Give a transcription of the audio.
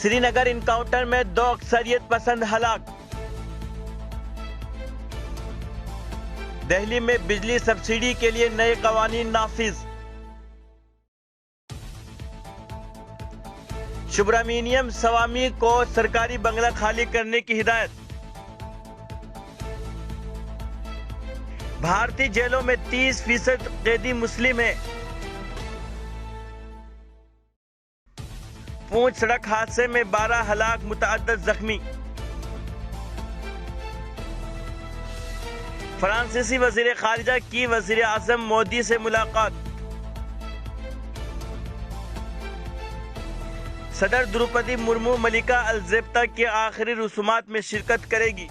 Srinagar encounter में 2 अक्सरियत पसंद हलाक। दिल्ली में बिजली सब्सिडी के लिए नए कवानीन नाफिज। सुब्रमण्यम स्वामी को सरकारी बंगला खाली करने की हिदायत। भारतीय जेलों में 30% कैदी मुस्लिम हैं। पूंछ सड़क हादसे में 12 हलाक, मुतअद्दिद जख्मी। फ्रांसीसी वजीर खारिजा की वजीर आजम मोदी से मुलाकात। सदर द्रौपदी मुर्मू मलिका अलजेब्ता के आखिरी रसूमात में शिरकत करेगी।